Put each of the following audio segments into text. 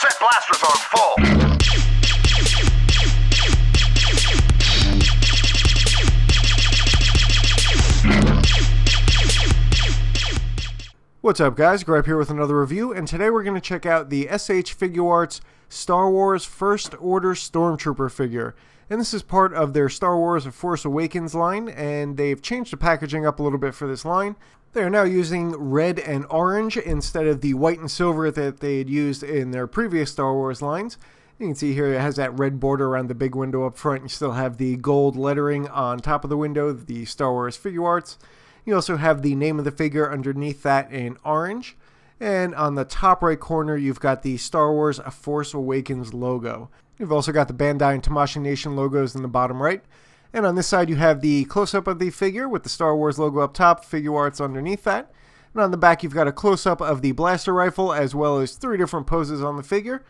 Set blasters on full. What's up guys, Grab here with another review, and today we're going to check out the SH Figuarts Star Wars First Order Stormtrooper figure. And this is part of their Star Wars Force Awakens line, and they've changed the packaging up a little bit for this line. They are now using red and orange instead of the white and silver that they had used in their previous Star Wars lines. You can see here it has that red border around the big window up front. You still have the gold lettering on top of the window, the Star Wars Figuarts. You also have the name of the figure underneath that in orange. And on the top right corner, you've got the Star Wars Force Awakens logo. You've also got the Bandai and Tamashii Nation logos in the bottom right. And on this side, you have the close-up of the figure with the Star Wars logo up top, Figuarts underneath that. And on the back, you've got a close-up of the blaster rifle, as well as 3 different poses on the figure.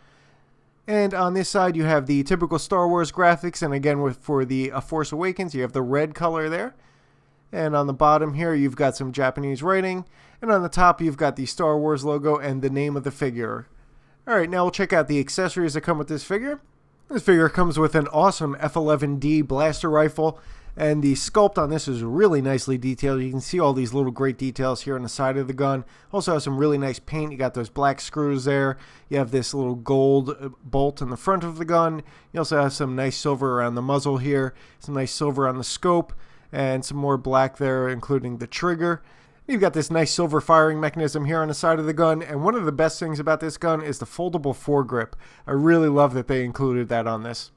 And on this side, you have the typical Star Wars graphics. And again, for the Force Awakens, you have the red color there. And on the bottom here, you've got some Japanese writing. And on the top, you've got the Star Wars logo and the name of the figure. Alright, now we'll check out the accessories that come with this figure. This figure comes with an awesome F11D blaster rifle. And the sculpt on this is really nicely detailed. You can see all these little great details here on the side of the gun. Also has some really nice paint. You got those black screws there. You have this little gold bolt in the front of the gun. You also have some nice silver around the muzzle here. Some nice silver on the scope. And some more black there, including the trigger. You've got this nice silver firing mechanism here on the side of the gun, and one of the best things about this gun is the foldable foregrip. I really love that they included that on this.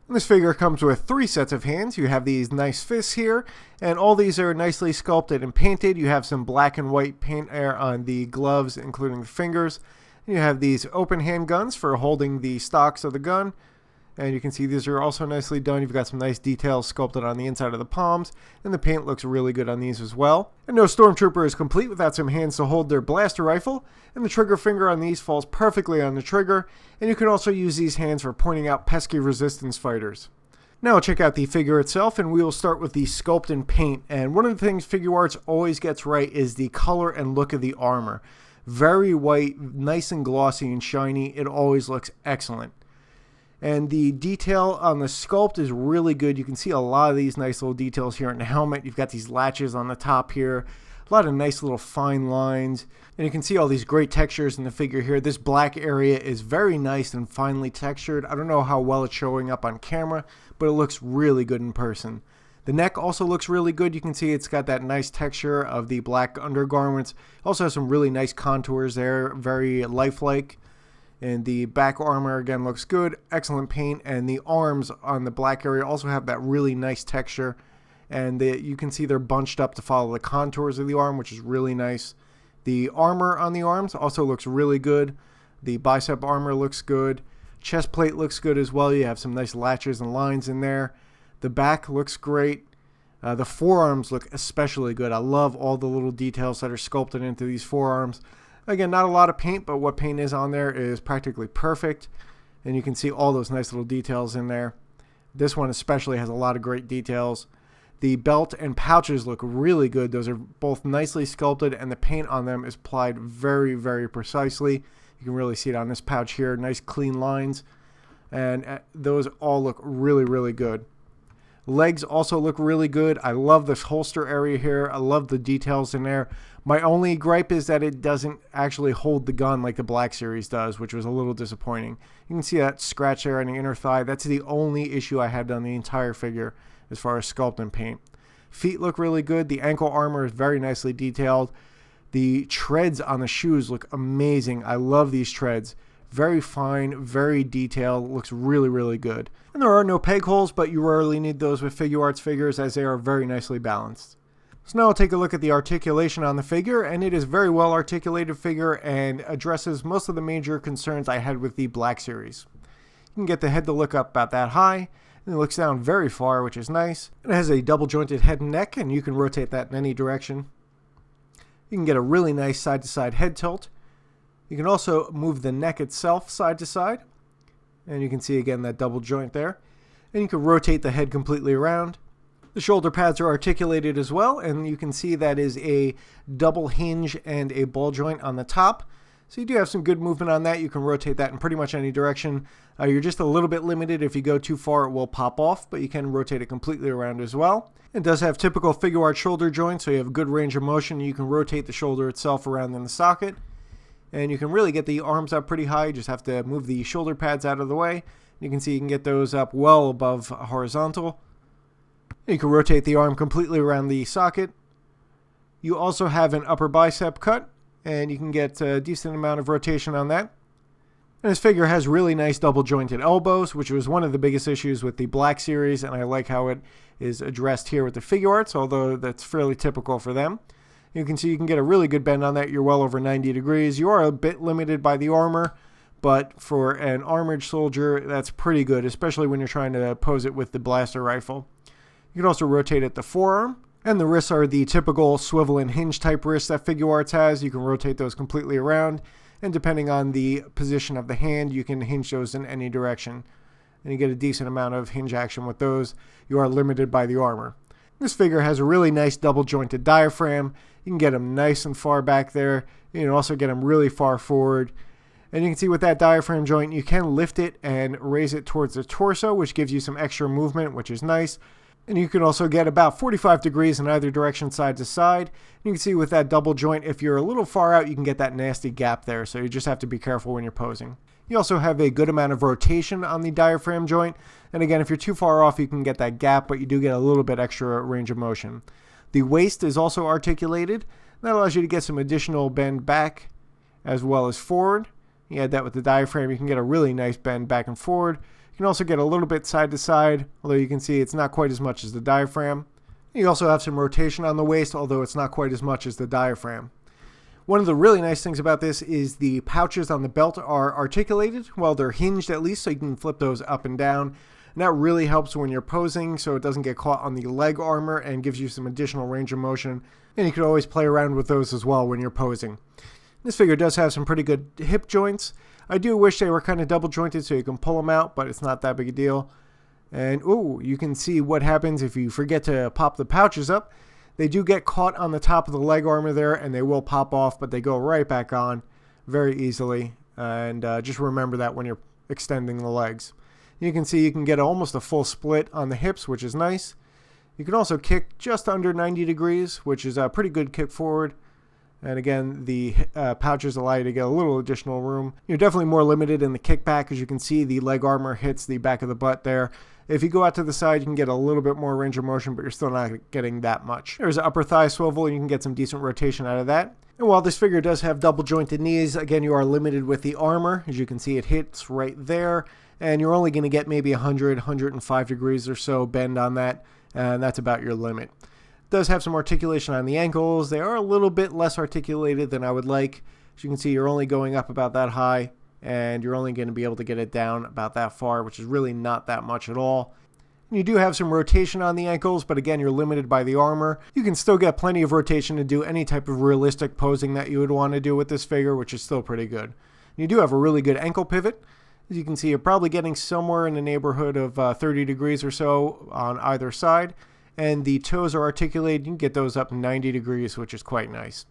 And this figure comes with 3 sets of hands. You have these nice fists here, and all these are nicely sculpted and painted. You have some black and white paint air on the gloves, including the fingers. And you have these open handguns for holding the stocks of the gun. And you can see these are also nicely done. You've got some nice details sculpted on the inside of the palms, and the paint looks really good on these as well. And no Stormtrooper is complete without some hands to hold their blaster rifle, and the trigger finger on these falls perfectly on the trigger, and you can also use these hands for pointing out pesky resistance fighters. Now we'll check out the figure itself, and we will start with the Sculpt and Paint. And one of the things Figuarts always gets right is the color and look of the armor. Very white, nice and glossy and shiny. It always looks excellent. And the detail on the sculpt is really good. You can see a lot of these nice little details here in the helmet. You've got these latches on the top here. A lot of nice little fine lines. And you can see all these great textures in the figure here. This black area is very nice and finely textured. I don't know how well it's showing up on camera, but it looks really good in person. The neck also looks really good. You can see it's got that nice texture of the black undergarments. Also has some really nice contours there. Very lifelike. And the back armor again looks good, excellent paint, and the arms on the black area also have that really nice texture, and you can see they're bunched up to follow the contours of the arm, which is really nice. The armor on the arms also looks really good. The bicep armor looks good. Chest plate looks good as well. You have some nice latches and lines in there. The back looks great. The forearms look especially good. I love all the little details that are sculpted into these forearms. Again, not a lot of paint, but what paint is on there is practically perfect. And you can see all those nice little details in there. This one especially has a lot of great details. The belt and pouches look really good. Those are both nicely sculpted, and the paint on them is applied very, very precisely. You can really see it on this pouch here. Nice clean lines. And those all look really, really good. Legs also look really good. I love this holster area here. I love the details in there. My only gripe is that it doesn't actually hold the gun like the Black Series does, which was a little disappointing. You can see that scratch there on the inner thigh. That's the only issue I had on the entire figure as far as sculpt and paint. Feet look really good. The ankle armor is very nicely detailed. The treads on the shoes look amazing. I love these treads. Very fine, very detailed, looks really, really good. And there are no peg holes, but you rarely need those with Figuarts figures as they are very nicely balanced. So now I'll take a look at the articulation on the figure, and it is a very well articulated figure and addresses most of the major concerns I had with the Black Series. You can get the head to look up about that high, and it looks down very far, which is nice. It has a double jointed head and neck, and you can rotate that in any direction. You can get a really nice side-to-side head tilt. You can also move the neck itself side to side, and you can see again that double joint there. And you can rotate the head completely around. The shoulder pads are articulated as well, and you can see that is a double hinge and a ball joint on the top. So you do have some good movement on that. You can rotate that in pretty much any direction. You're just a little bit limited. If you go too far, it will pop off, but you can rotate it completely around as well. It does have typical Figuarts shoulder joints, so you have good range of motion. You can rotate the shoulder itself around in the socket, and you can really get the arms up pretty high. You just have to move the shoulder pads out of the way. You can see you can get those up well above horizontal. You can rotate the arm completely around the socket. You also have an upper bicep cut, and you can get a decent amount of rotation on that. And this figure has really nice double jointed elbows, which was one of the biggest issues with the Black Series, and I like how it is addressed here with the Figuarts, although that's fairly typical for them. You can see you can get a really good bend on that. You're well over 90 degrees. You are a bit limited by the armor, but for an armored soldier, that's pretty good, especially when you're trying to pose it with the blaster rifle. You can also rotate at the forearm, and the wrists are the typical swivel and hinge type wrists that Figuarts has. You can rotate those completely around, and depending on the position of the hand, you can hinge those in any direction. And you get a decent amount of hinge action with those. You are limited by the armor. This figure has a really nice double jointed diaphragm. You can get them nice and far back there. You can also get them really far forward. And you can see with that diaphragm joint, you can lift it and raise it towards the torso, which gives you some extra movement, which is nice. And you can also get about 45 degrees in either direction, side to side. You can see with that double joint, if you're a little far out, you can get that nasty gap there. So you just have to be careful when you're posing. You also have a good amount of rotation on the diaphragm joint. And again, if you're too far off, you can get that gap, but you do get a little bit extra range of motion. The waist is also articulated. That allows you to get some additional bend back as well as forward. You add that with the diaphragm, you can get a really nice bend back and forward. You can also get a little bit side to side, although you can see it's not quite as much as the diaphragm. You also have some rotation on the waist, although it's not quite as much as the diaphragm. One of the really nice things about this is the pouches on the belt are articulated. Well, they're hinged at least, so you can flip those up and down. And that really helps when you're posing, so it doesn't get caught on the leg armor and gives you some additional range of motion. And you can always play around with those as well when you're posing. This figure does have some pretty good hip joints. I do wish they were kind of double jointed so you can pull them out, but it's not that big a deal. And ooh, you can see what happens if you forget to pop the pouches up. They do get caught on the top of the leg armor there, and they will pop off, but they go right back on very easily. And just remember that when you're extending the legs. You can see you can get almost a full split on the hips, which is nice. You can also kick just under 90 degrees, which is a pretty good kick forward. And again, the pouches allow you to get a little additional room. You're definitely more limited in the kickback. As you can see, the leg armor hits the back of the butt there. If you go out to the side, you can get a little bit more range of motion, but you're still not getting that much. There's an upper thigh swivel, and you can get some decent rotation out of that. And while this figure does have double jointed knees, again, you are limited with the armor. As you can see, it hits right there, and you're only going to get maybe 100, 105 degrees or so bend on that, and that's about your limit. Does have some articulation on the ankles. They are a little bit less articulated than I would like. As you can see, you're only going up about that high, and you're only going to be able to get it down about that far, which is really not that much at all. And you do have some rotation on the ankles, but again, you're limited by the armor. You can still get plenty of rotation to do any type of realistic posing that you would want to do with this figure, which is still pretty good. And you do have a really good ankle pivot. As you can see, you're probably getting somewhere in the neighborhood of 30 degrees or so on either side. And the toes are articulated. You can get those up 90 degrees, which is quite nice.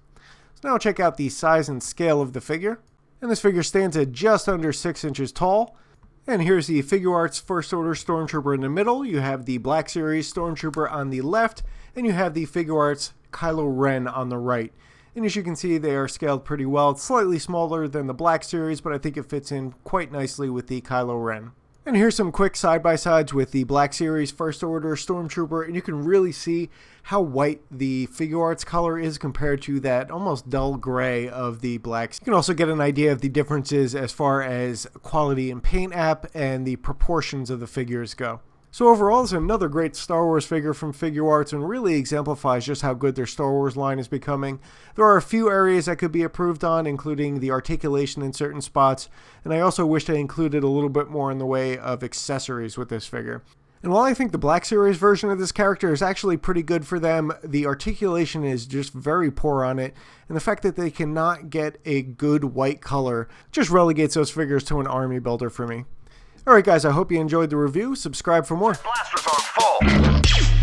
So now check out the size and scale of the figure. And this figure stands at just under 6 inches tall. And here's the Figuarts First Order Stormtrooper in the middle. You have the Black Series Stormtrooper on the left. And you have the Figuarts Kylo Ren on the right. And as you can see, they are scaled pretty well. It's slightly smaller than the Black Series, but I think it fits in quite nicely with the Kylo Ren. And here's some quick side-by-sides with the Black Series First Order Stormtrooper, and you can really see how white the Figuarts color is compared to that almost dull gray of the blacks. You can also get an idea of the differences as far as quality and paint app and the proportions of the figures go. So overall, it's another great Star Wars figure from Figuarts and really exemplifies just how good their Star Wars line is becoming. There are a few areas that could be improved on, including the articulation in certain spots, and I also wish they included a little bit more in the way of accessories with this figure. And while I think the Black Series version of this character is actually pretty good for them, the articulation is just very poor on it, and the fact that they cannot get a good white color just relegates those figures to an army builder for me. Alright guys, I hope you enjoyed the review. Subscribe for more. Blasters are full.